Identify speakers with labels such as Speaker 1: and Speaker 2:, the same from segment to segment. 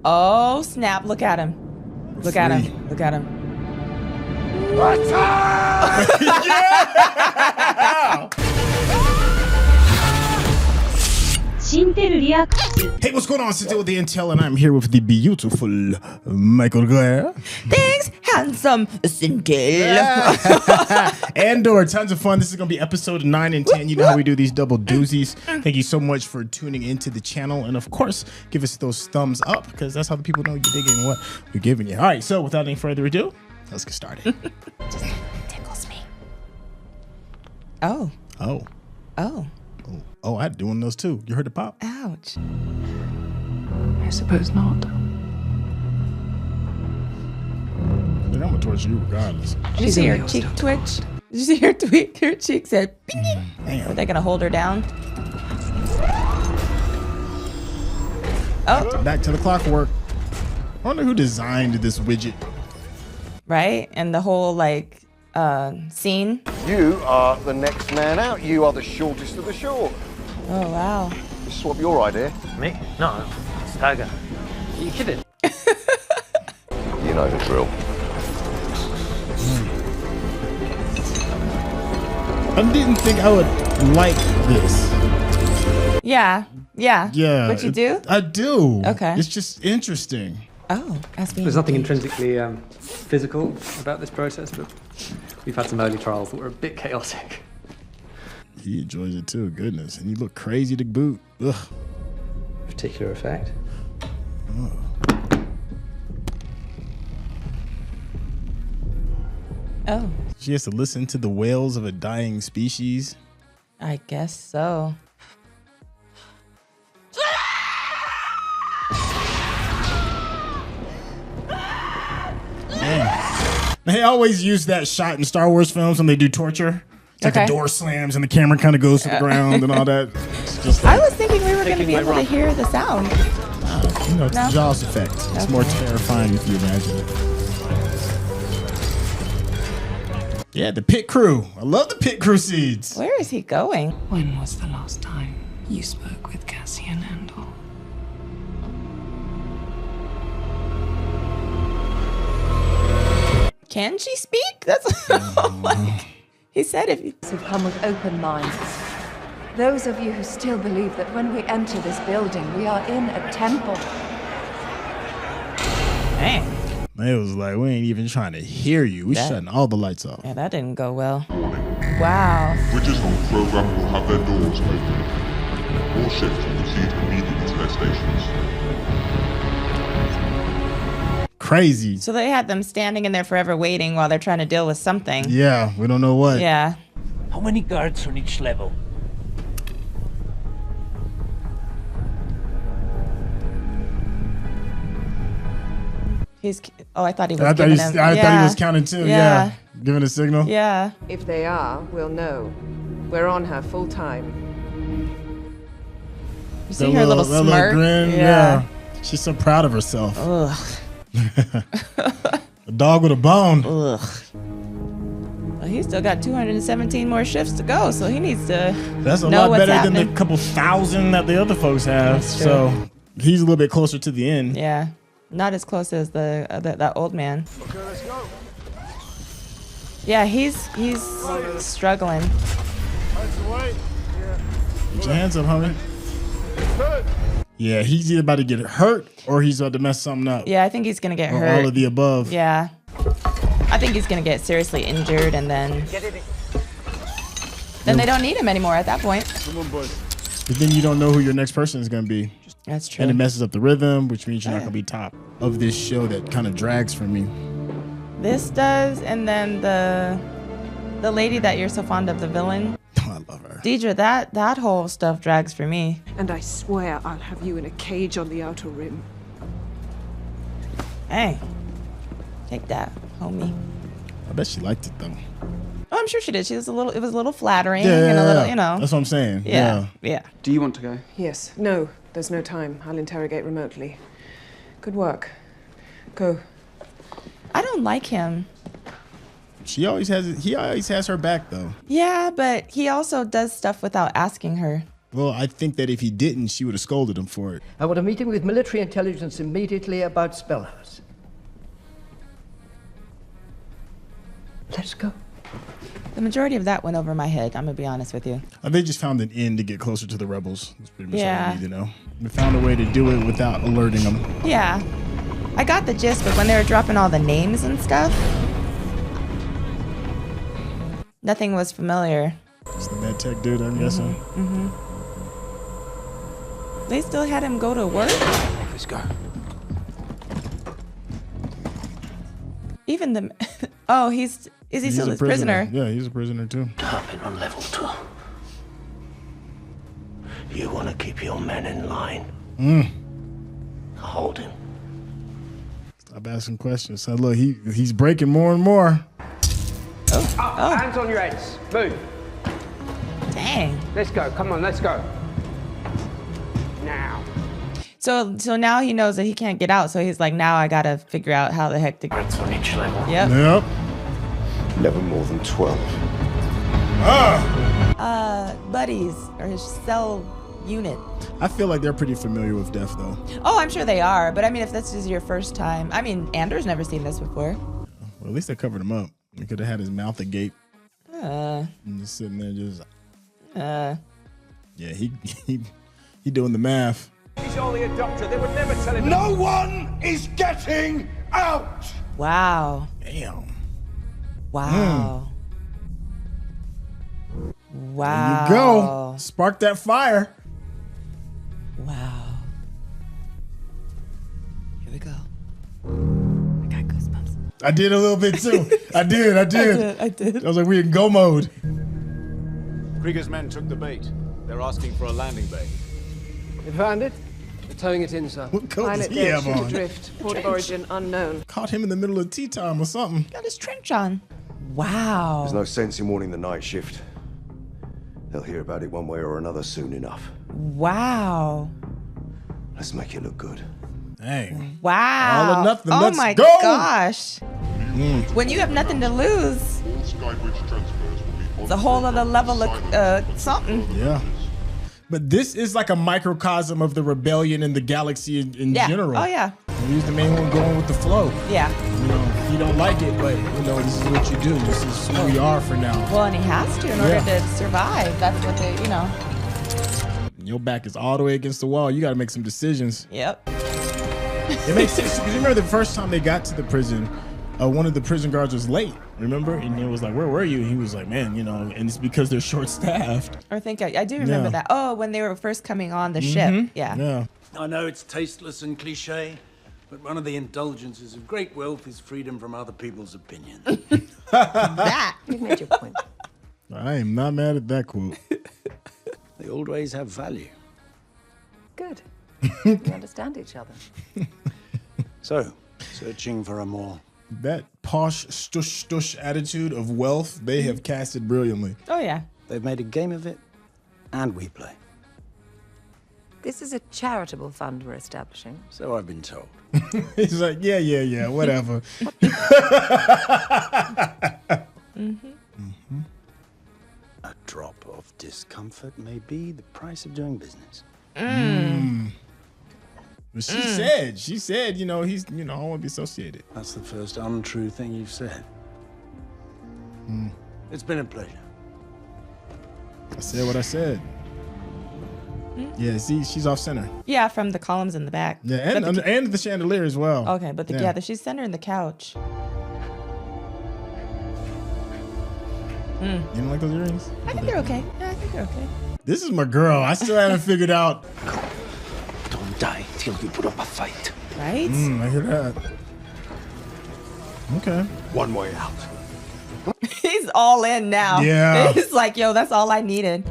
Speaker 1: Oh, snap. Look at him. Look at him. Look at him.
Speaker 2: Yeah! Hey, what's going on? Syntell with the Intel, and I'm here with the beautiful Mikel Claire.
Speaker 1: Thanks, handsome Syntell.
Speaker 2: Andor, tons of fun. This is going to be episode 9 and 10. You know how we do these double doozies. Thank you so much for tuning into the channel. And of course, give us those thumbs up because that's how the people know you're digging what we're giving you. All right, so without any further ado, let's get started.
Speaker 1: Just tickles me. Oh.
Speaker 2: Oh.
Speaker 1: Oh.
Speaker 2: Oh, I had doing those too. You heard the pop?
Speaker 1: Ouch.
Speaker 3: I suppose not.
Speaker 2: I'm gonna torture you regardless.
Speaker 1: Did you see her cheek twitch? Did you see her tweak? Her cheek said, bing.
Speaker 2: Damn.
Speaker 1: Are they gonna hold her down? Oh.
Speaker 2: Back to the clockwork. I wonder who designed this widget.
Speaker 1: Right? And the whole like scene.
Speaker 4: You are the next man out. You are the shortest of the short.
Speaker 1: Oh wow.
Speaker 4: This is what your idea.
Speaker 5: Me? No, it's Tiger. Are you kidding?
Speaker 4: You know the drill.
Speaker 2: I didn't think I would like this.
Speaker 1: Yeah. Yeah.
Speaker 2: Yeah.
Speaker 1: But you do?
Speaker 2: I do.
Speaker 1: Okay.
Speaker 2: It's just interesting.
Speaker 1: Oh, that's me.
Speaker 5: There's nothing intrinsically physical about this process, but we've had some early trials that were a bit chaotic.
Speaker 2: He enjoys it too, goodness. And you look crazy to boot. Ugh.
Speaker 5: Particular effect.
Speaker 1: Oh,
Speaker 2: She has to listen to the wails of a dying species.
Speaker 1: I guess so.
Speaker 2: They always use that shot in Star Wars films when they do torture. It's like
Speaker 1: Okay.
Speaker 2: the door slams and the camera kind of goes to the ground and all that. It's just
Speaker 1: I
Speaker 2: like,
Speaker 1: was thinking we were going to be able to hear the sound.
Speaker 2: you know, it's
Speaker 1: No.
Speaker 2: the Jaws effect. It's more terrifying if you imagine it. Yeah, the pit crew. I love the pit crew seeds.
Speaker 1: Where is he going?
Speaker 3: When was the last time you spoke with Cassian Andor?
Speaker 1: Can she speak? That's like, he said if you...
Speaker 6: Have come with open minds. Those of you who still believe that when we enter this building, we are in a temple.
Speaker 1: Dang.
Speaker 2: It was like, we ain't even trying to hear you. We shutting all the lights off.
Speaker 1: Yeah, that didn't go well. Wow.
Speaker 7: Bridges on the program will have their doors open. All ships will proceed immediately to their stations.
Speaker 2: Crazy.
Speaker 1: So they had them standing in there forever waiting while they're trying to deal with something.
Speaker 2: Yeah, we don't know what.
Speaker 1: Yeah.
Speaker 5: How many guards on each level?
Speaker 1: He's... Oh, I thought he was
Speaker 2: I thought
Speaker 1: giving
Speaker 2: he,
Speaker 1: him...
Speaker 2: I
Speaker 1: yeah.
Speaker 2: thought he was counting too. Yeah. Giving a signal.
Speaker 1: Yeah.
Speaker 8: If they are, we'll know. We're on her full time.
Speaker 1: You see her little
Speaker 2: that
Speaker 1: smirk?
Speaker 2: grin. Yeah. She's so proud of herself.
Speaker 1: Ugh.
Speaker 2: A dog with a bone.
Speaker 1: Ugh. Well, he's still got 217 more shifts to go, so he needs to
Speaker 2: That's a
Speaker 1: know
Speaker 2: lot
Speaker 1: what's
Speaker 2: better
Speaker 1: happening.
Speaker 2: than the couple thousand that the other folks have.
Speaker 1: That's true.
Speaker 2: So he's a little bit closer to the end.
Speaker 1: Yeah. Not as close as that old man.
Speaker 4: Okay, let's go.
Speaker 1: Yeah, he's struggling.
Speaker 2: Put your hands up, homie. Yeah, he's either about to get hurt or he's about to mess something up.
Speaker 1: Yeah, I think he's gonna get
Speaker 2: Or
Speaker 1: hurt.
Speaker 2: all of the above.
Speaker 1: Yeah. I think he's gonna get seriously injured, and then they don't need him anymore at that point.
Speaker 2: But then you don't know who your next person is going to be.
Speaker 1: That's true.
Speaker 2: And it messes up the rhythm, which means you're not going to be top of this show that kind of drags for me.
Speaker 1: This does, and then the lady that you're so fond of, the villain.
Speaker 2: Oh, I love her.
Speaker 1: Deidre, that whole stuff drags for me.
Speaker 8: And I swear I'll have you in a cage on the outer rim.
Speaker 1: Hey, take that, homie.
Speaker 2: I bet she liked it though.
Speaker 1: Oh, I'm sure she did. It was a little flattering
Speaker 2: Yeah,
Speaker 1: and a little,
Speaker 2: yeah.
Speaker 1: you know.
Speaker 2: That's what I'm saying.
Speaker 1: Yeah.
Speaker 3: Do you want to go?
Speaker 8: Yes. No, there's no time. I'll interrogate remotely. Good work. Go.
Speaker 1: I don't like him.
Speaker 2: He always has her back though.
Speaker 1: Yeah, but he also does stuff without asking her.
Speaker 2: Well, I think that if he didn't, she would have scolded him for it.
Speaker 9: I want a meeting with military intelligence immediately about Spellhouse. Let's go.
Speaker 1: The majority of that went over my head. I'm gonna be honest with you.
Speaker 2: They just found an end to get closer to the rebels. That's pretty much all
Speaker 1: Yeah.
Speaker 2: we need to know. They found a way to do it without alerting them.
Speaker 1: Yeah, I got the gist, but when they were dropping all the names and stuff, nothing was familiar.
Speaker 2: It's the med tech dude, I'm guessing.
Speaker 1: They still had him go to work.
Speaker 10: Let's go.
Speaker 1: Even the oh, is he still a prisoner?
Speaker 2: Yeah, he's a prisoner too.
Speaker 10: Target on level 2. You want to keep your men in line. Hold him.
Speaker 2: Stop asking questions. So look, he's breaking more and more.
Speaker 11: Hands on your heads. Move.
Speaker 1: Dang.
Speaker 11: Let's go. Come on, let's go. Now.
Speaker 1: So now he knows that he can't get out. So he's like, now I gotta figure out how the heck to.
Speaker 10: That's on each level.
Speaker 1: Yep.
Speaker 2: Yep.
Speaker 4: Never more than 12.
Speaker 1: Buddies or his cell unit.
Speaker 2: I feel like they're pretty familiar with death, though.
Speaker 1: Oh, I'm sure they are. But I mean, if this is your first time, I mean, Andor's never seen this before.
Speaker 2: Well, at least they covered him up. They could have had his mouth agape. And just sitting there, just. Yeah, he doing the math.
Speaker 11: He's only a doctor. They would never tell him.
Speaker 10: No one is getting out!
Speaker 1: Wow.
Speaker 2: Damn.
Speaker 1: Wow. Wow.
Speaker 2: There you go. Spark that fire.
Speaker 1: Wow. Here we go. I got goosebumps.
Speaker 2: I did a little bit too. I did.
Speaker 1: I did.
Speaker 2: I was like, we in go mode.
Speaker 12: Krieger's men took the bait. They're asking for a landing bay.
Speaker 8: You found it?
Speaker 9: We're towing it in, sir.
Speaker 2: What coat does
Speaker 8: Pilot
Speaker 2: he
Speaker 8: dead,
Speaker 2: have
Speaker 8: ship
Speaker 2: on?
Speaker 8: adrift, port of origin unknown.
Speaker 2: Caught him in the middle of tea time or something.
Speaker 1: Got his trench on. Wow.
Speaker 4: There's no sense in warning the night shift. They'll hear about it one way or another soon enough.
Speaker 1: Wow.
Speaker 4: Let's make it look good.
Speaker 2: Dang.
Speaker 1: Wow.
Speaker 2: All or nothing.
Speaker 1: Oh
Speaker 2: Let's
Speaker 1: my
Speaker 2: go.
Speaker 1: gosh. When you have nothing to lose,
Speaker 7: All Skybridge transfers will be
Speaker 1: it's a whole other level of something.
Speaker 2: Yeah. But this is like a microcosm of the rebellion in the galaxy in
Speaker 1: Yeah.
Speaker 2: general.
Speaker 1: Oh yeah.
Speaker 2: He's the main one going with the flow.
Speaker 1: Yeah.
Speaker 2: You know, you don't like it, but you know, this is what you do. This is who we are for now.
Speaker 1: Well, and he has to in order to survive. That's what they, you know.
Speaker 2: Your back is all the way against the wall. You got to make some decisions.
Speaker 1: Yep.
Speaker 2: It makes sense because you remember the first time they got to the prison, one of the prison guards was late. Remember? And it was like, "Where were you?" And he was like, "Man, you know," and it's because they're short-staffed.
Speaker 1: I think I do remember
Speaker 2: Yeah.
Speaker 1: that. Oh, when they were first coming on the ship. Yeah.
Speaker 2: Yeah.
Speaker 12: I know it's tasteless and cliche, but one of the indulgences of great wealth is freedom from other people's opinions.
Speaker 1: That.
Speaker 8: You've made your point.
Speaker 2: I am not mad at that quote.
Speaker 12: They always have value.
Speaker 6: Good. We understand each other.
Speaker 12: So, searching for a more...
Speaker 2: That posh stush stush attitude of wealth, they have casted brilliantly.
Speaker 1: Oh yeah.
Speaker 12: They've made a game of it, and we play.
Speaker 6: This is a charitable fund we're establishing.
Speaker 12: So I've been told.
Speaker 2: He's like, yeah, whatever.
Speaker 12: A drop of discomfort may be the price of doing business.
Speaker 2: But she said, you know, he's, you know, I don't want to be associated.
Speaker 12: That's the first untrue thing you've said. It's been a pleasure.
Speaker 2: I said what I said. Yeah, see, she's off center.
Speaker 1: Yeah, from the columns in the back.
Speaker 2: Yeah, and the chandelier as well.
Speaker 1: Okay, but she's centering the couch.
Speaker 2: You don't like those earrings?
Speaker 1: I think they're okay. Yeah, I think they're okay.
Speaker 2: This is my girl. I still haven't figured out.
Speaker 10: Don't die till you put up a fight.
Speaker 1: Right?
Speaker 2: I hear that. Okay.
Speaker 4: One way out.
Speaker 1: He's all in now.
Speaker 2: Yeah.
Speaker 1: He's like, yo, that's all I needed.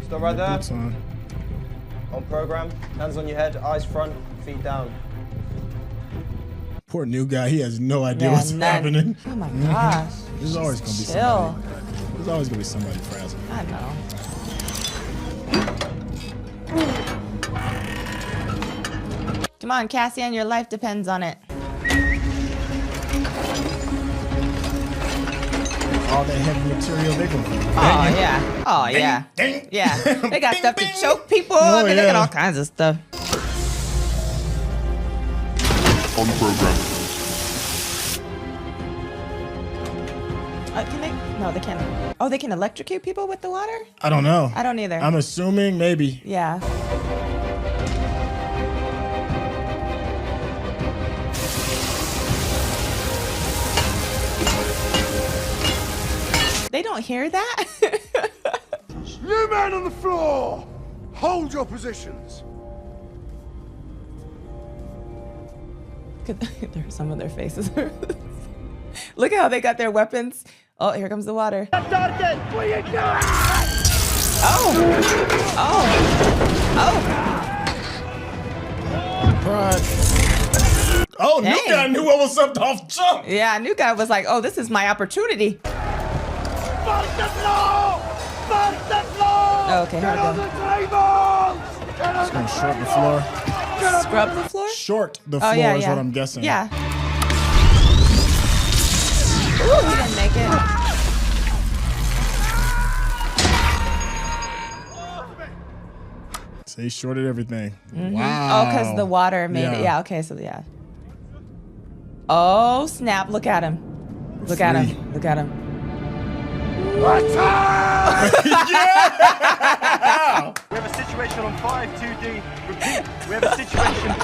Speaker 13: Stop right there.
Speaker 2: That's on.
Speaker 13: On program. Hands on your head, eyes front, feet down.
Speaker 2: Poor new guy. He has no idea
Speaker 1: Yeah,
Speaker 2: what's
Speaker 1: none.
Speaker 2: happening.
Speaker 1: Oh my gosh.
Speaker 2: There's always gonna be
Speaker 1: Chill.
Speaker 2: somebody. There's always gonna be somebody frazzled.
Speaker 1: I know. Come on, Cassian, your life depends on it.
Speaker 2: all that heavy material, they're gonna be
Speaker 1: Oh yeah. Oh yeah. Yeah. They got stuff to choke people.
Speaker 2: Oh,
Speaker 1: They got
Speaker 2: yeah.
Speaker 1: all kinds of stuff.
Speaker 7: On program.
Speaker 1: Can they? No, they can't. Oh, they can electrocute people with the water?
Speaker 2: I don't know.
Speaker 1: I don't either.
Speaker 2: I'm assuming maybe.
Speaker 1: Yeah. They don't hear that?
Speaker 14: You men on the floor! Hold your positions!
Speaker 1: There's some of their faces. Look at how they got their weapons. Oh, here comes the water. Oh! Oh! Oh!
Speaker 2: Pride. Oh, new
Speaker 1: Dang.
Speaker 2: guy knew what was up off jump.
Speaker 1: Yeah, new guy was like, oh, this is my opportunity. Oh, okay, here we go.
Speaker 2: Just gonna short the floor.
Speaker 1: Scrub the floor?
Speaker 2: Short the floor
Speaker 1: yeah,
Speaker 2: is
Speaker 1: yeah.
Speaker 2: what I'm guessing.
Speaker 1: Yeah. Ooh, he didn't make it.
Speaker 2: So he shorted everything.
Speaker 1: Mhm.
Speaker 2: Wow.
Speaker 1: Oh, because the water made it. Yeah, okay, so yeah. Oh, snap. Look at him. Look at him. Look at him.
Speaker 2: Yeah!
Speaker 15: We have a situation on 5-2D. Repeat, we have a situation.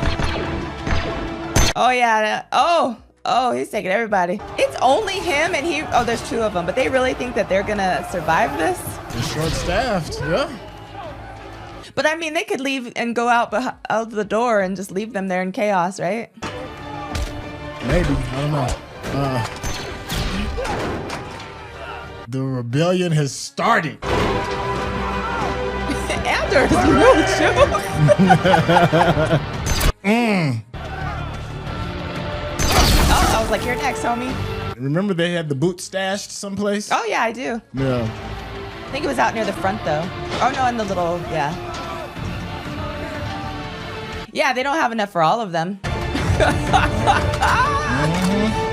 Speaker 1: Oh, yeah. Oh, he's taking everybody. It's only him and he. Oh, there's two of them, but they really think that they're going to survive this?
Speaker 2: They're short-staffed, yeah.
Speaker 1: But I mean, they could leave and go out the door and just leave them there in chaos, right?
Speaker 2: Maybe. I don't know. The rebellion has started.
Speaker 1: Andor is no joke. Oh, I was like, you're next, homie.
Speaker 2: Remember they had the boot stashed someplace?
Speaker 1: Oh, yeah, I do.
Speaker 2: Yeah.
Speaker 1: I think it was out near the front, though. Oh, no, in the little, yeah. Yeah, they don't have enough for all of them.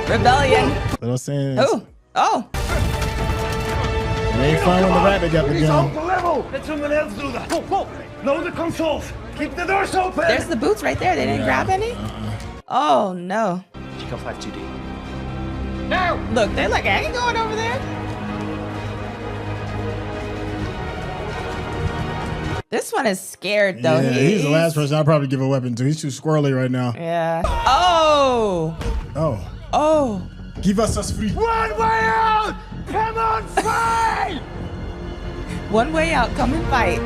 Speaker 1: Rebellion.
Speaker 2: What I was saying is,
Speaker 1: Oh.
Speaker 2: it ain't fun when the rabbit got the gun.
Speaker 15: level! Let someone else do that. Whoa. Load the consoles. Keep the doors open.
Speaker 1: There's the boots right there. They didn't grab any? Oh, no.
Speaker 10: Chico 5-2D.
Speaker 1: No! Look, they're like, I ain't going over there. This one is scared, though.
Speaker 2: Yeah, he's the last person I'd probably give a weapon to. He's too squirrely right now.
Speaker 1: Yeah. Oh!
Speaker 2: Give us free.
Speaker 14: One way out! Come on, fight!
Speaker 1: One way out. Come and fight.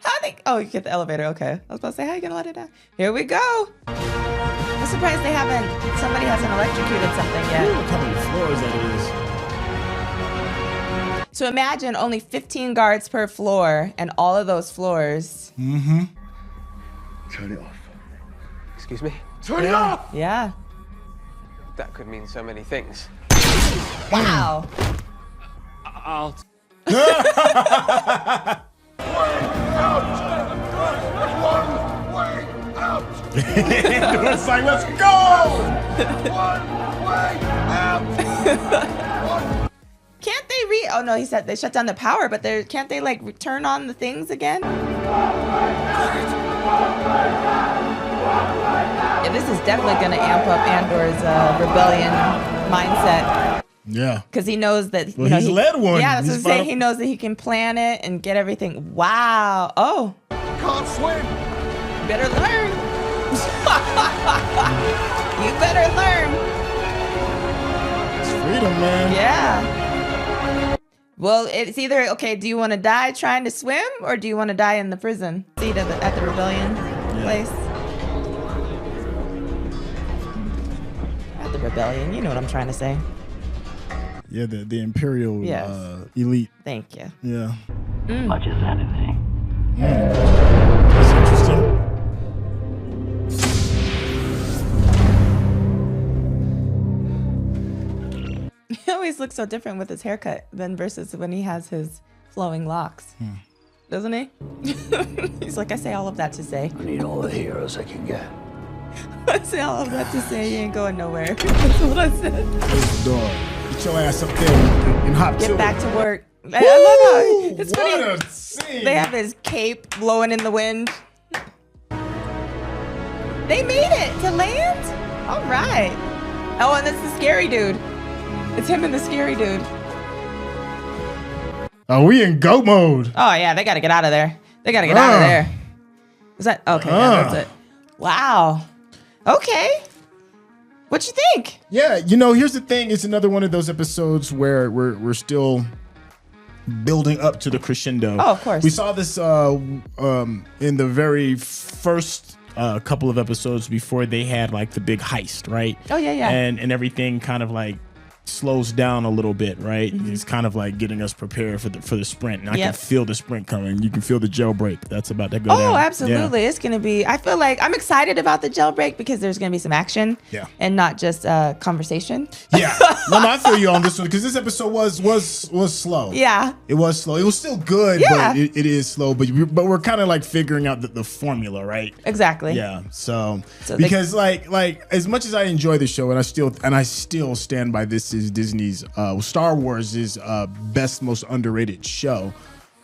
Speaker 1: How they? Oh, you get the elevator. Okay. I was about to say, how you gonna let it down? Here we go. I'm surprised they haven't. Somebody hasn't electrocuted something yet.
Speaker 2: Look how many floors that is.
Speaker 1: So imagine only 15 guards per floor, and all of those floors.
Speaker 2: Mm-hmm.
Speaker 13: Turn it off.
Speaker 15: Excuse me?
Speaker 14: Turn it off!
Speaker 1: Yeah.
Speaker 15: That could mean so many things.
Speaker 1: Wow.
Speaker 15: I'll...
Speaker 2: It's like, let's go!
Speaker 1: Can't they Oh no, he said they shut down the power, but can't they like turn on the things again? Yeah, this is definitely gonna amp up Andor's rebellion mindset.
Speaker 2: Yeah.
Speaker 1: Because he knows that
Speaker 2: Well, he's led one.
Speaker 1: Yeah, that's what
Speaker 2: He's
Speaker 1: I'm saying.
Speaker 2: fought-
Speaker 1: He knows that he can plan it and get everything. Wow. Oh.
Speaker 14: Can't swim.
Speaker 1: Better learn. You better learn.
Speaker 2: It's freedom, man.
Speaker 1: Yeah. Well, it's either, okay, do you want to die trying to swim or do you want to die in the prison seat at the rebellion place? At the rebellion, you know what I'm trying to say.
Speaker 2: Yeah, the Imperial
Speaker 1: Yes.
Speaker 2: elite.
Speaker 1: Thank you.
Speaker 2: Yeah.
Speaker 10: Much as anything.
Speaker 2: That's interesting.
Speaker 1: He always looks so different with his haircut than versus when he has his flowing locks. Doesn't he? He's like, I say all of that to say.
Speaker 10: I need all the heroes I can get.
Speaker 1: I say all of that to say he ain't going nowhere. That's what I said.
Speaker 2: Close the door. Get your ass up there and hop
Speaker 1: Get
Speaker 2: to
Speaker 1: back
Speaker 2: it.
Speaker 1: to work. I love how it's
Speaker 2: what
Speaker 1: funny.
Speaker 2: a scene.
Speaker 1: They have his cape blowing in the wind. They made it to land? All right. Oh, and that's the scary dude. It's him and the scary dude.
Speaker 2: Oh, we in go mode.
Speaker 1: Oh, yeah, they got to get out of there. They got to get out of there. Is that? Okay, yeah, that's it. Wow. Okay. What you think?
Speaker 2: Yeah, here's the thing. It's another one of those episodes where we're still building up to the crescendo.
Speaker 1: Oh, of course.
Speaker 2: We saw this in the very first couple of episodes before they had like the big heist, right?
Speaker 1: Oh, yeah.
Speaker 2: And everything kind of like slows down a little bit, right?
Speaker 1: Mm-hmm.
Speaker 2: It's kind of like getting us prepared for the sprint. And I can feel the sprint coming. You can feel the jailbreak that's about to go down.
Speaker 1: Oh, absolutely. Yeah. It's going to be, I feel like I'm excited about the jailbreak because there's going to be some action and not just conversation.
Speaker 2: Yeah. No, I feel you on this one because this episode was slow.
Speaker 1: Yeah.
Speaker 2: It was slow. It was still good, but it is slow. But we're kind of like figuring out the formula, right?
Speaker 1: Exactly.
Speaker 2: Yeah. So because like as much as I enjoy the show and I still stand by this is Disney's Star Wars' best, most underrated show.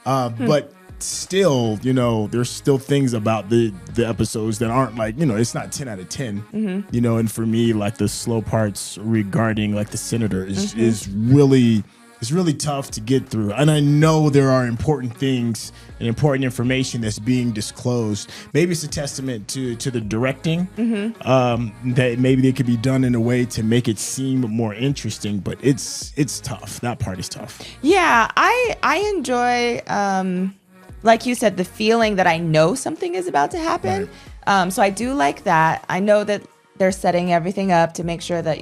Speaker 2: But still, there's still things about the episodes that aren't like, it's not 10 out of 10.
Speaker 1: Mm-hmm.
Speaker 2: And for me, like the slow parts regarding like the senator is really. It's really tough to get through. And I know there are important things and important information that's being disclosed. Maybe it's a testament to the directing, that maybe they could be done in a way to make it seem more interesting, but it's tough. That part is tough.
Speaker 1: Yeah, I enjoy, like you said, the feeling that I know something is about to happen. Right. So I do like that. I know that they're setting everything up to make sure that,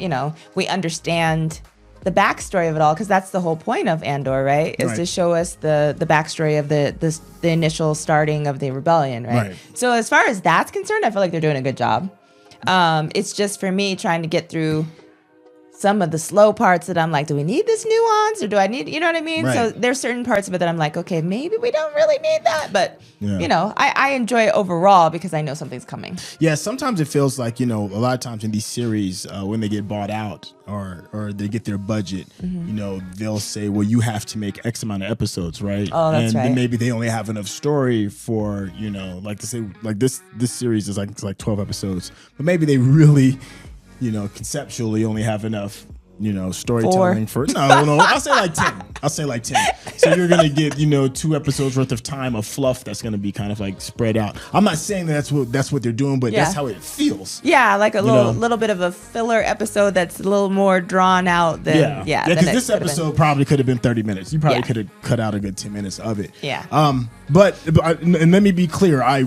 Speaker 1: we understand the backstory of it all, because that's the whole point of Andor, right? Is to show us the backstory of the initial starting of the rebellion, right? So as far as that's concerned, I feel like they're doing a good job. It's just for me trying to get through some of the slow parts that I'm like, do we need this nuance or do I need, you know what I mean?
Speaker 2: Right.
Speaker 1: So there's certain parts of it that I'm like, okay, maybe we don't really need that, but I enjoy it overall because I know something's coming.
Speaker 2: Yeah, sometimes it feels like, a lot of times in these series, when they get bought out or they get their budget, they'll say, well, you have to make X amount of episodes, right?
Speaker 1: Oh, that's right.
Speaker 2: And maybe they only have enough story for, like to say, like this series is like 12 episodes, but maybe they really, conceptually only have enough, storytelling for no, I'll say like 10. So you're going to get, 2 episodes worth of time of fluff that's going to be kind of like spread out. I'm not saying that's what they're doing, but that's how it feels.
Speaker 1: Yeah, like a little bit of a filler episode that's a little more drawn out than
Speaker 2: because this episode probably could have been 30 minutes. You probably could have cut out a good 10 minutes of it.
Speaker 1: Yeah.
Speaker 2: But let me be clear, I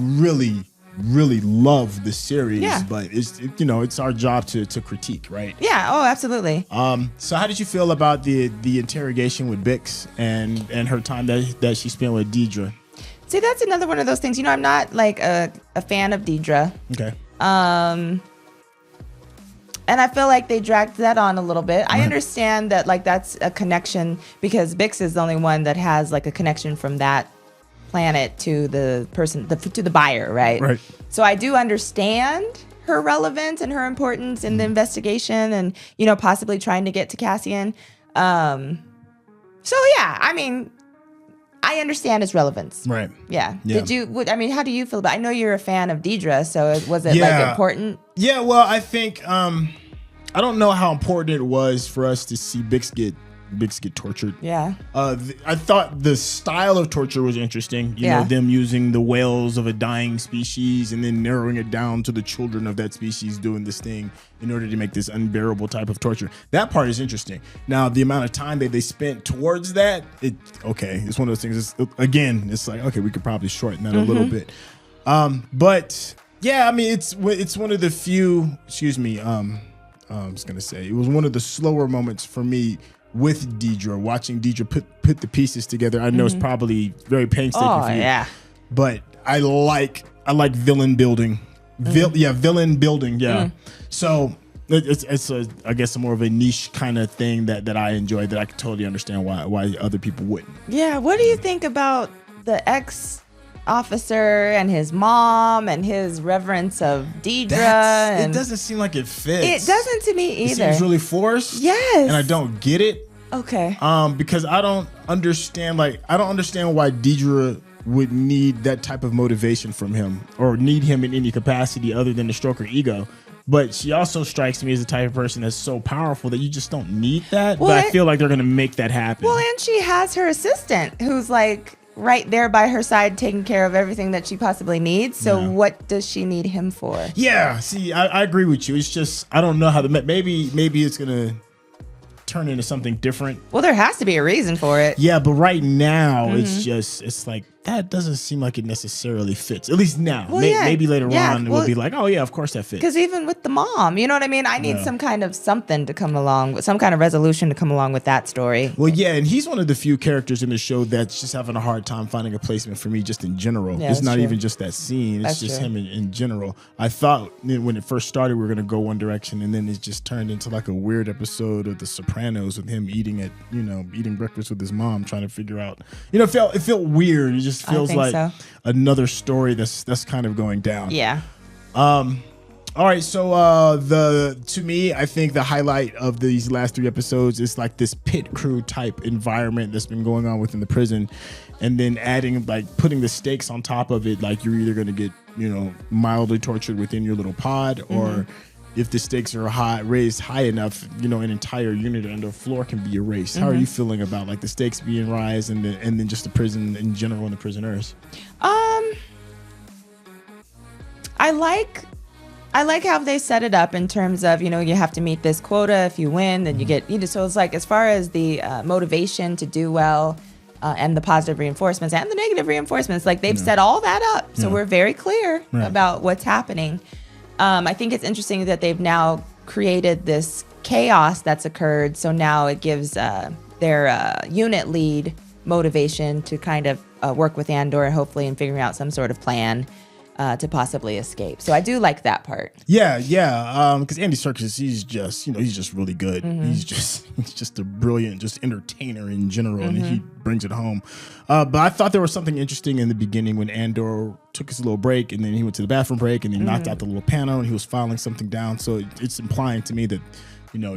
Speaker 2: really love the series, but it's our job to critique, right?
Speaker 1: Yeah. Oh, absolutely.
Speaker 2: So how did you feel about the interrogation with Bix and her time that she spent with Deidre?
Speaker 1: See, that's another one of those things. I'm not like a fan of Deidre.
Speaker 2: Okay.
Speaker 1: And I feel like they dragged that on a little bit. I understand that like that's a connection because Bix is the only one that has like a connection from that planet to the person, to the buyer, right?
Speaker 2: Right.
Speaker 1: So I do understand her relevance and her importance in the investigation and, possibly trying to get to Cassian. So yeah, I mean, I understand its relevance.
Speaker 2: Right.
Speaker 1: Yeah. How do you feel about it? I know you're a fan of Deidre, so was it like important?
Speaker 2: Yeah, well, I think, I don't know how important it was for us to see Bix get tortured.
Speaker 1: Yeah.
Speaker 2: I thought the style of torture was interesting. You know, them using the whales of a dying species and then narrowing it down to the children of that species doing this thing in order to make this unbearable type of torture. That part is interesting. Now, the amount of time that they spent towards that, it's one of those things. It's like, okay, we could probably shorten that a little bit. But yeah, I mean, it's one of the few, I was going to say, it was one of the slower moments for me with Deidre, watching Deidre put the pieces together. I know it's probably very painstaking for you.
Speaker 1: Yeah.
Speaker 2: But I like villain building. Villain building, yeah. So it's I guess more of a niche kind of thing that I enjoy, that I can totally understand why other people wouldn't.
Speaker 1: Yeah, what do you think about the ex officer and his mom and his reverence of Deidre.
Speaker 2: It doesn't seem like it fits.
Speaker 1: It doesn't to me either.
Speaker 2: It seems really forced.
Speaker 1: Yes.
Speaker 2: And I don't get it.
Speaker 1: Okay.
Speaker 2: Because I don't understand why Deidre would need that type of motivation from him or need him in any capacity other than to stroke her ego. But she also strikes me as the type of person that's so powerful that you just don't need that.
Speaker 1: Well,
Speaker 2: but I feel like they're going to make that happen.
Speaker 1: Well, and she has her assistant who's like right there by her side taking care of everything that she possibly needs. So what does she need him for?
Speaker 2: Yeah, see, I agree with you. It's just, I don't know how maybe it's going to turn into something different.
Speaker 1: Well, there has to be a reason for it.
Speaker 2: Yeah, but right now it's like that doesn't seem like it necessarily fits. At least now.
Speaker 1: Well,
Speaker 2: maybe later on it will be like, oh yeah, of course that fits.
Speaker 1: Because even with the mom, you know what I mean? I need some kind of something to come along with, some kind of resolution to come along with that story.
Speaker 2: Well, yeah, and he's one of the few characters in the show that's just having a hard time finding a placement for me just in general.
Speaker 1: Yeah,
Speaker 2: it's not
Speaker 1: true.
Speaker 2: even just that scene. It's
Speaker 1: That's
Speaker 2: just
Speaker 1: true.
Speaker 2: him in general. I thought when it first started we were going to go one direction, and then it just turned into like a weird episode of The Sopranos with him eating breakfast with his mom, trying to figure out, it felt weird. It just feels like
Speaker 1: so.
Speaker 2: Another story that's kind of going down.
Speaker 1: Yeah.
Speaker 2: All right, so to me, I think the highlight of these last 3 episodes is like this pit crew type environment that's been going on within the prison, and then adding putting the stakes on top of it. Like you're either going to get mildly tortured within your little pod, or if the stakes are raised high enough, an entire unit under the floor can be erased. How are you feeling about like the stakes being raised and then just the prison in general and the prisoners?
Speaker 1: I like how they set it up in terms of, you have to meet this quota. If you win, then you get, so it's like as far as the motivation to do well and the positive reinforcements and the negative reinforcements, like they've set all that up. So we're very clear about what's happening. I think it's interesting that they've now created this chaos that's occurred. So now it gives their unit lead motivation to kind of work with Andor, hopefully in figuring out some sort of plan to possibly escape. So I do like that part.
Speaker 2: Yeah. Because Andy Serkis, he's just really good. He's just a brilliant, just entertainer in general, and he brings it home. But I thought there was something interesting in the beginning when Andor took his little break, and then he went to the bathroom break, and he knocked out the little panel, and he was filing something down. So it's implying to me that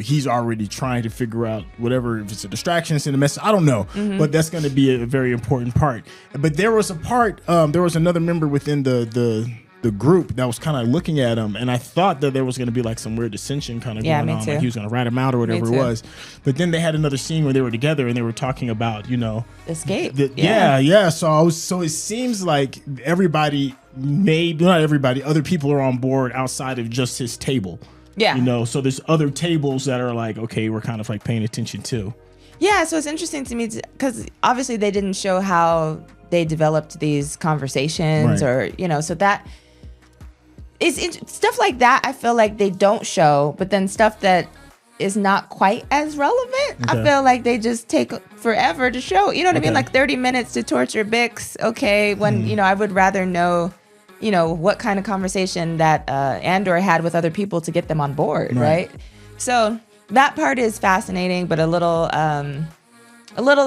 Speaker 2: he's already trying to figure out whatever, if it's a distraction, send a message. I don't know, but that's going to be a very important part. But there was a part, there was another member within the group that was kind of looking at him, and I thought that there was going to be like some weird dissension kind of going on, like he was going to rat him out or whatever it was. But then they had another scene where they were together and they were talking about,
Speaker 1: escape.
Speaker 2: So it seems like everybody, maybe not everybody, other people are on board outside of just his table.
Speaker 1: Yeah.
Speaker 2: So there's other tables that are like, okay, we're kind of like paying attention too.
Speaker 1: Yeah, so it's interesting to me because obviously they didn't show how they developed these conversations or, so that is stuff like that. I feel like they don't show, but then stuff that is not quite as relevant, I feel like they just take forever to show. You know what I mean? Like 30 minutes to torture Bix. Okay, when, I would rather know what kind of conversation that Andor had with other people to get them on board, right? So that part is fascinating, but a little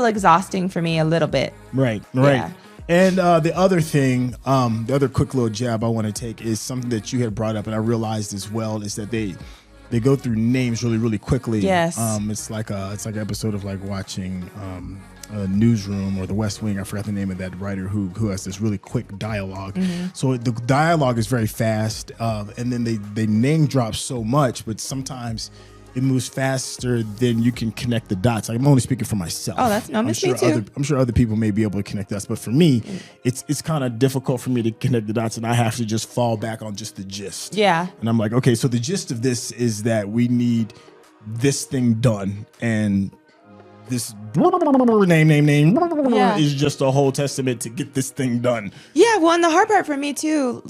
Speaker 1: exhausting for me a little bit.
Speaker 2: Right.
Speaker 1: Yeah.
Speaker 2: And the other thing, the other quick little jab I want to take is something that you had brought up, and I realized as well, is that they go through names really, really quickly.
Speaker 1: Yes.
Speaker 2: It's like an episode of like watching a Newsroom or The West Wing. I forgot the name of that writer who has this really quick dialogue. So the dialogue is very fast, and then they name drop so much, but sometimes it moves faster than you can connect the dots. I'm only speaking for myself.
Speaker 1: Oh, that's me too.
Speaker 2: I'm sure other people may be able to connect dots, but for me, it's kind of difficult for me to connect the dots, and I have to just fall back on just the gist.
Speaker 1: Yeah.
Speaker 2: And I'm like, okay, so the gist of this is that we need this thing done, and this name is just a whole testament to get this thing done.
Speaker 1: Yeah, well, and the hard part for me too,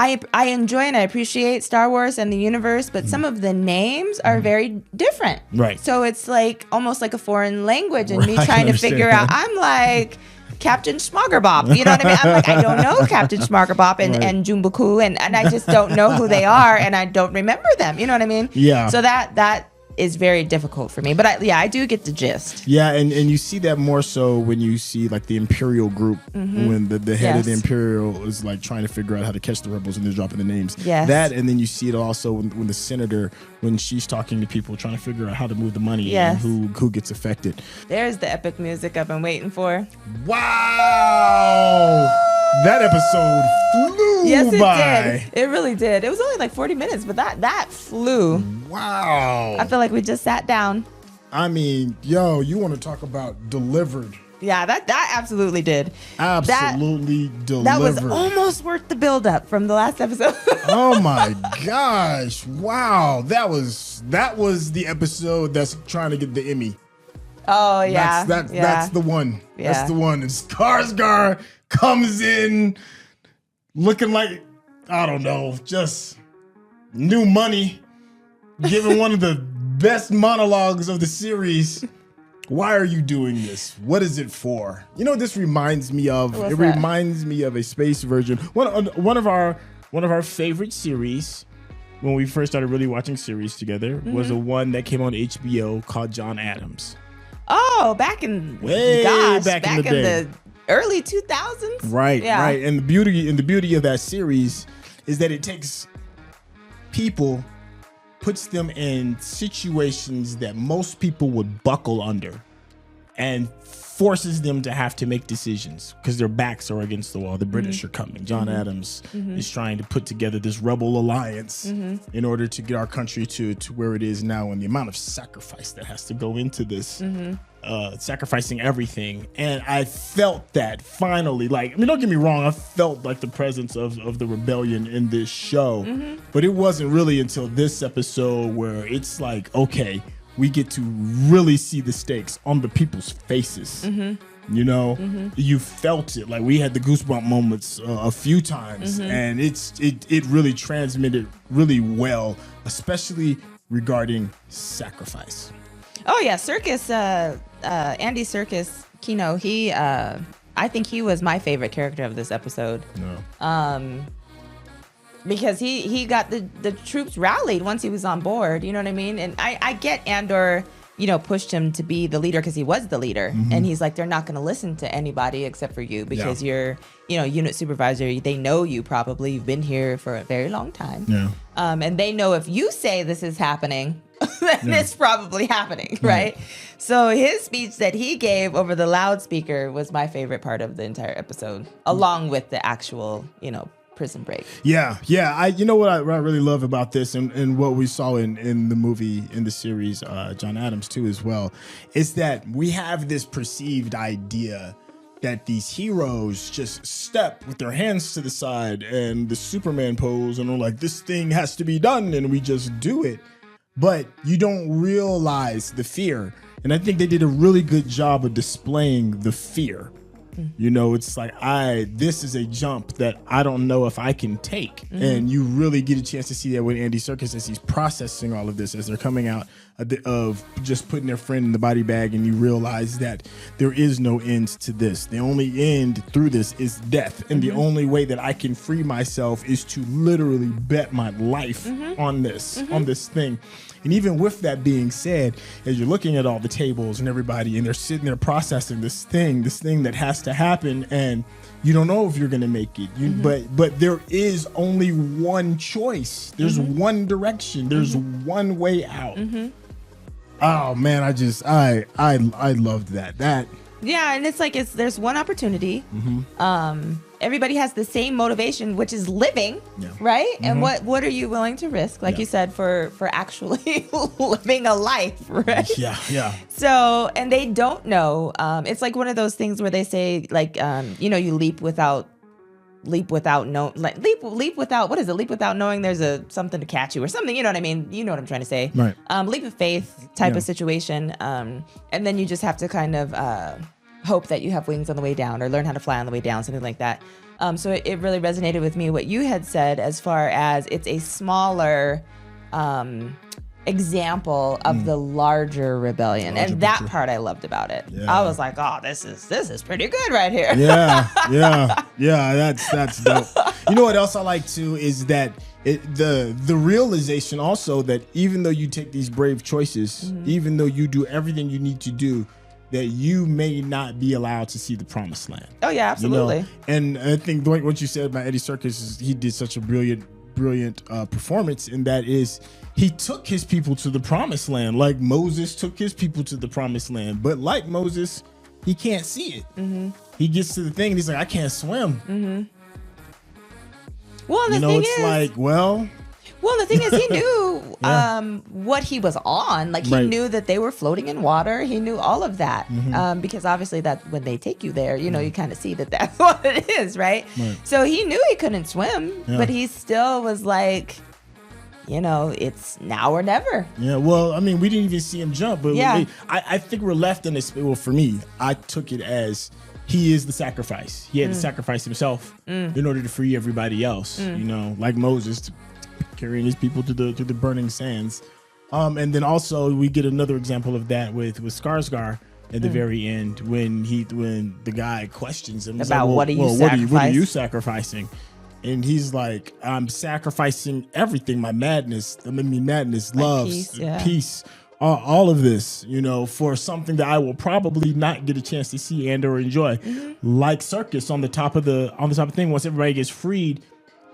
Speaker 1: I enjoy and I appreciate Star Wars and the universe, but some of the names are very different.
Speaker 2: Right.
Speaker 1: So it's like almost like a foreign language, and me trying to figure out, I'm like Captain Schmoggerbop. You know what I mean? I'm like, I don't know Captain Schmoggerbop and Jumbuku, and I just don't know who they are, and I don't remember them. You know what I mean?
Speaker 2: Yeah.
Speaker 1: So that is very difficult for me. But I do get the gist.
Speaker 2: Yeah, and you see that more so when you see like the Imperial group, when the head of the Imperial is like trying to figure out how to catch the rebels and they're dropping the names.
Speaker 1: Yes.
Speaker 2: That, and then you see it also when the senator, when she's talking to people trying to figure out how to move the money and who gets affected.
Speaker 1: There's the epic music I've been waiting for.
Speaker 2: Wow! That episode flew
Speaker 1: Yes, it
Speaker 2: by.
Speaker 1: did. It really did. It was only like 40 minutes, but that flew.
Speaker 2: Wow.
Speaker 1: I feel like we just sat down.
Speaker 2: I mean, yo, you want to talk about delivered.
Speaker 1: Yeah, that absolutely did.
Speaker 2: Absolutely delivered.
Speaker 1: That was almost worth the build-up from the last episode.
Speaker 2: Oh my gosh. Wow. That was the episode that's trying to get the Emmy.
Speaker 1: Oh, yeah.
Speaker 2: That's the one.
Speaker 1: Yeah.
Speaker 2: That's the one. And Skarsgård comes in looking like, I don't know, just new money, giving one of the best monologues of the series. Why are you doing this? What is it for? You know what this reminds me of?
Speaker 1: What's
Speaker 2: it
Speaker 1: that?
Speaker 2: reminds me of a space version. One of our favorite series when we first started really watching series together was a one that came on HBO called John Adams.
Speaker 1: Oh, back in
Speaker 2: back in the
Speaker 1: early 2000s.
Speaker 2: Right,
Speaker 1: Yeah.
Speaker 2: right. And the beauty of that series is that it takes people, puts them in situations that most people would buckle under, and forces them to have to make decisions because their backs are against the wall. The British are coming. John Adams is trying to put together this rebel alliance in order to get our country to where it is now, and the amount of sacrifice that has to go into this, sacrificing everything. And I felt that finally, like, I mean, don't get me wrong, I felt like the presence of the rebellion in this show, but it wasn't really until this episode where it's like, okay, we get to really see the stakes on the people's faces. You know, you felt it. Like, we had the goosebump moments a few times, and it really transmitted really well, especially regarding sacrifice.
Speaker 1: Oh yeah, Serkis, Andy Serkis, Kino. He, I think he was my favorite character of this episode.
Speaker 2: No.
Speaker 1: Because he got the troops rallied once he was on board. You know what I mean? And I get Andor, pushed him to be the leader because he was the leader, and he's like, they're not going to listen to anybody except for you because you're, unit supervisor. They know you probably. You've been here for a very long time.
Speaker 2: Yeah.
Speaker 1: And they know if you say this is happening, then it's probably happening, right? So his speech that he gave over the loudspeaker was my favorite part of the entire episode, along with the actual, prison break.
Speaker 2: Yeah. You know what I really love about this, and what we saw in the movie, in the series, John Adams too as well, is that we have this perceived idea that these heroes just step with their hands to the side and the Superman pose and are like, this thing has to be done, and we just do it. But you don't realize the fear. And I think they did a really good job of displaying the fear. It's like, this is a jump that I don't know if I can take. And you really get a chance to see that with Andy Serkis as he's processing all of this, as they're coming out of just putting their friend in the body bag, and you realize that there is no end to this. The only end through this is death. And the only way that I can free myself is to literally bet my life on this thing. And even with that being said, as you're looking at all the tables and everybody, and they're sitting there processing this thing that has to happen, and you don't know if you're going to make it. But there is only one choice. There's one direction. There's one way out. Oh man, I loved that.
Speaker 1: Yeah, and it's like there's one opportunity. Everybody has the same motivation, which is living, right? And what are you willing to risk, like you said, for actually living a life, right?
Speaker 2: Yeah.
Speaker 1: So, and they don't know. It's like one of those things where they say, like, you leap without leap without what is it? Leap without knowing there's something to catch you or something. You know what I mean? You know what I'm trying to say.
Speaker 2: Right.
Speaker 1: Leap of faith type of situation. And then you just have to kind of hope that you have wings on the way down, or learn how to fly on the way down, something like that. So it really resonated with me what you had said, as far as it's a smaller example of the larger rebellion, and that part I loved about it. I was like, oh, this is pretty good right here.
Speaker 2: Yeah, that's dope. You know what else I like too is that the realization also that even though you take these brave choices, even though you do everything you need to do, that you may not be allowed to see the promised land.
Speaker 1: Oh yeah, absolutely.
Speaker 2: You know? And I think what you said about Eddie Serkis is he did such a brilliant performance, and that is he took his people to the promised land like Moses took his people to the promised land. But like Moses, he can't see it. He gets to the thing and he's like, I can't swim.
Speaker 1: Well, the thing is,
Speaker 2: like, well,
Speaker 1: the thing is, he knew what he was on. Like, he knew that they were floating in water. He knew all of that because obviously that when they take you there, you know, you kind of see that that's what it is, right? So he knew he couldn't swim, but he still was like, you know, it's now or never.
Speaker 2: Yeah, well, I mean, we didn't even see him jump, but I think we're left in this. Well, for me, I took it as he is the sacrifice. He had to sacrifice himself in order to free everybody else. You know, like Moses carrying his people to the burning sands. And then also we get another example of that with Skarsgård at the very end when the guy questions him
Speaker 1: about
Speaker 2: like,
Speaker 1: what are you sacrificing?
Speaker 2: And he's like, I'm sacrificing everything, my madness, love, peace, all of this, you know, for something that I will probably not get a chance to see and or enjoy. Like Circus on the top of the thing, once everybody gets freed,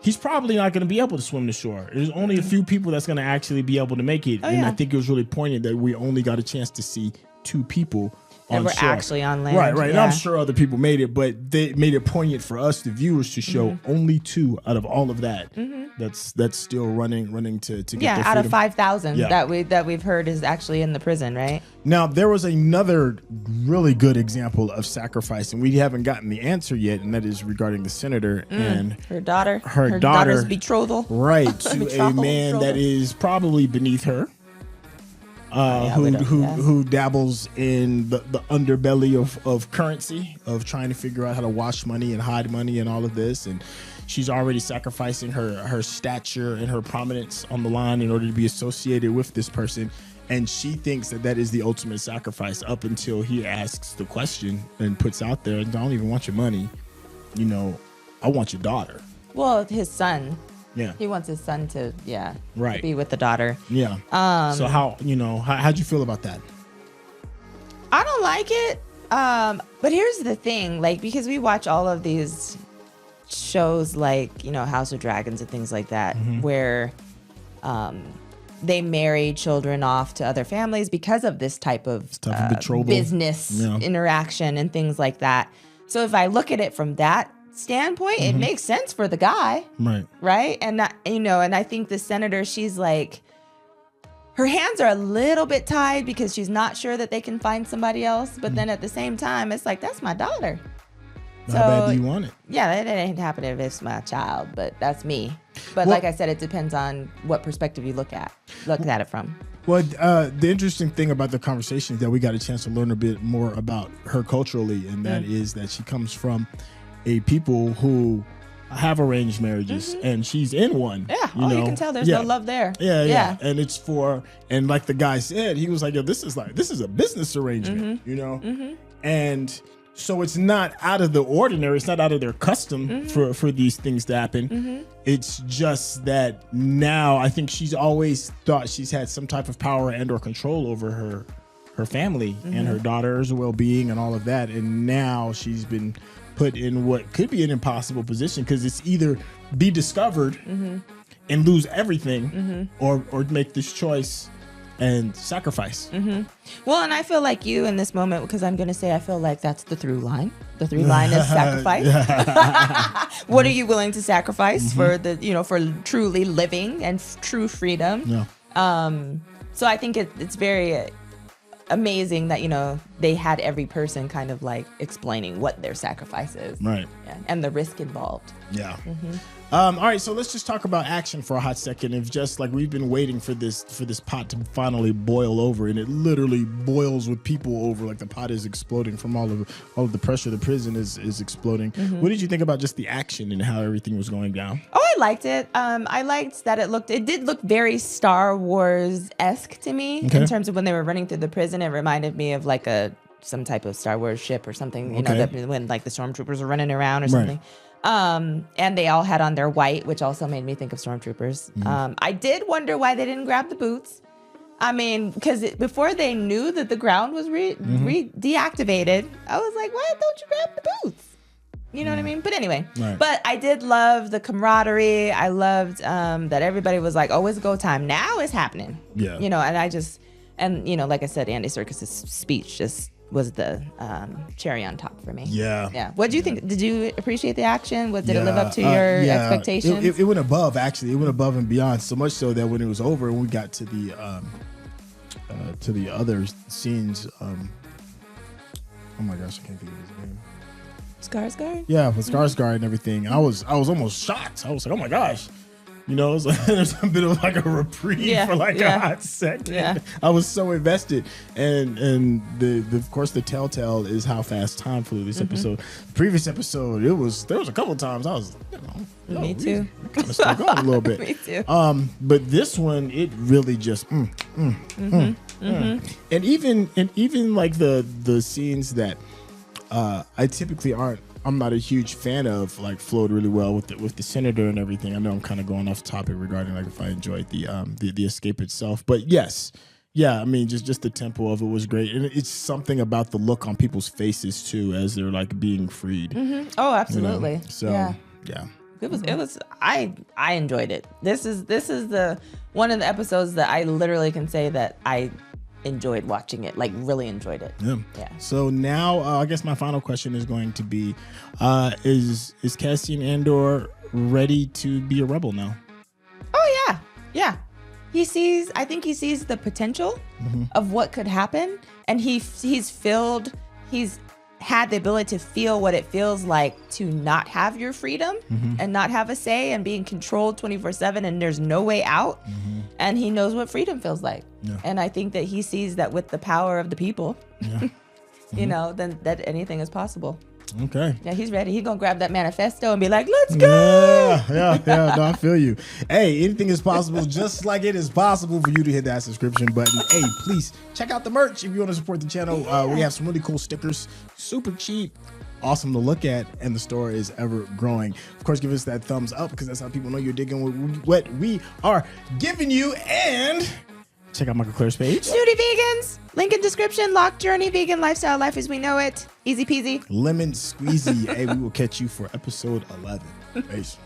Speaker 2: he's probably not going to be able to swim to shore. There's only a few people that's going to actually be able to make it. I think it was really poignant that we only got a chance to see 2 people on
Speaker 1: we're
Speaker 2: shore.
Speaker 1: Actually on land.
Speaker 2: Right.
Speaker 1: Yeah.
Speaker 2: And I'm sure other people made it, but they made it poignant for us, the viewers, to show only 2 out of all of that. That's still running to get their
Speaker 1: out of
Speaker 2: freedom.
Speaker 1: 5,000 that we've heard is actually in the prison, right?
Speaker 2: Now, there was another really good example of sacrifice, and we haven't gotten the answer yet, and that is regarding the senator and
Speaker 1: her daughter.
Speaker 2: Her
Speaker 1: daughter's betrothal.
Speaker 2: Right, to a man that is probably beneath her. Who dabbles in the underbelly of currency, of trying to figure out how to wash money and hide money and all of this. And she's already sacrificing her stature and her prominence on the line in order to be associated with this person. And she thinks that is the ultimate sacrifice up until he asks the question and puts out there, I don't even want your money. You know, I want your daughter.
Speaker 1: Well, his son.
Speaker 2: Yeah.
Speaker 1: He wants his son to,
Speaker 2: right,
Speaker 1: be with the daughter.
Speaker 2: Yeah. So how'd you feel about that?
Speaker 1: I don't like it. But here's the thing, like, because we watch all of these shows like, you know, House of Dragons and things like that, where they marry children off to other families because of this type of business interaction and things like that. So if I look at it from that standpoint, it makes sense for the guy, right? And and I think the senator, she's like, her hands are a little bit tied because she's not sure that they can find somebody else, but then at the same time, it's like, that's my daughter.
Speaker 2: How bad do you want it?
Speaker 1: Yeah, that ain't happening if it's my child, but that's me. But like I said, it depends on what perspective you look at it from.
Speaker 2: Well, the interesting thing about the conversation is that we got a chance to learn a bit more about her culturally, and that is that she comes from a people who have arranged marriages, and she's in one.
Speaker 1: Yeah, you can tell there's no love there.
Speaker 2: Yeah. And it's and like the guy said, he was like, yo, this is a business arrangement, you know? And so it's not out of the ordinary. It's not out of their custom for these things to happen. It's just that now I think she's always thought she's had some type of power and or control over her family and her daughter's well-being and all of that. And now she's been put in what could be an impossible position, because it's either be discovered and lose everything or make this choice and sacrifice.
Speaker 1: Well, and I feel like you in this moment, because I'm going to say I feel like that's the through line. The through line is sacrifice. What are you willing to sacrifice for for truly living and true freedom? So I think it's very amazing that they had every person kind of like explaining what their sacrifice is,
Speaker 2: right?
Speaker 1: And the risk involved.
Speaker 2: All right, so let's just talk about action for a hot second. If just like we've been waiting for this pot to finally boil over, and it literally boils with people over, like the pot is exploding from all of the pressure. The prison is exploding. What did you think about just the action and how everything was going down?
Speaker 1: Oh, I liked it. I liked that it did look very Star Wars-esque to me in terms of when they were running through the prison. It reminded me of like some type of Star Wars ship or something, that when like the stormtroopers are running around or something. And they all had on their white, which also made me think of stormtroopers. I did wonder why they didn't grab the boots. I mean, because before they knew that the ground was deactivated, I was like, why don't you grab the boots? You know what I mean? But anyway, but I did love the camaraderie. I loved that everybody was like, oh, it's go time. Now it's happening. Yeah. You know, and you know, like I said, Andy Serkis's speech just was the cherry on top for me. Yeah. Yeah. What do you think? Did you appreciate the action? Did it live up to your expectations?
Speaker 2: It went above, actually. It went above and beyond, so much so that when it was over and we got to the other scenes, oh my gosh, I can't think of his name.
Speaker 1: Skarsgård?
Speaker 2: Yeah, with Skarsgård and everything. I was almost shocked. I was like, oh my gosh. You know, it was like, there's a bit of like a reprieve for like a hot second. Yeah. I was so invested. And the of course the telltale is how fast time flew this episode. The previous episode, there was a couple of times I was,
Speaker 1: me too.
Speaker 2: We kind of stuck on a little bit.
Speaker 1: Me too.
Speaker 2: But this one, it really just And even like the scenes that I typically I'm not a huge fan of, like, flowed really well with the senator and everything. I know I'm kind of going off topic regarding like if I enjoyed the escape itself, but yes, yeah, I mean just the tempo of it was great, and it's something about the look on people's faces too as they're like being freed.
Speaker 1: Oh, absolutely.
Speaker 2: You know? So yeah.
Speaker 1: It was. I enjoyed it. This is the one of the episodes that I literally can say that I enjoyed watching it, like really enjoyed it. Yeah.
Speaker 2: So now I guess my final question is going to be, is Cassian Andor ready to be a rebel now?
Speaker 1: Oh yeah. I think he sees the potential of what could happen, and he's had the ability to feel what it feels like to not have your freedom and not have a say and being controlled 24/7 and there's no way out. And he knows what freedom feels like. Yeah. And I think that he sees that with the power of the people, you know, then that anything is possible.
Speaker 2: Okay.
Speaker 1: Yeah, he's ready. He's going to grab that manifesto and be like, let's go.
Speaker 2: Yeah. No, I feel you. Hey, anything is possible, just like it is possible for you to hit that subscription button. Hey, please check out the merch if you want to support the channel. We have some really cool stickers, super cheap, awesome to look at, and the store is ever growing. Of course, give us that thumbs up because that's how people know you're digging what we are giving you. And check out Mikel Claire's page.
Speaker 1: Snooty Vegans. Link in description. Locked Journey. Vegan lifestyle. Life as we know it. Easy peasy.
Speaker 2: Lemon squeezy. Hey, we will catch you for episode 11. Peace.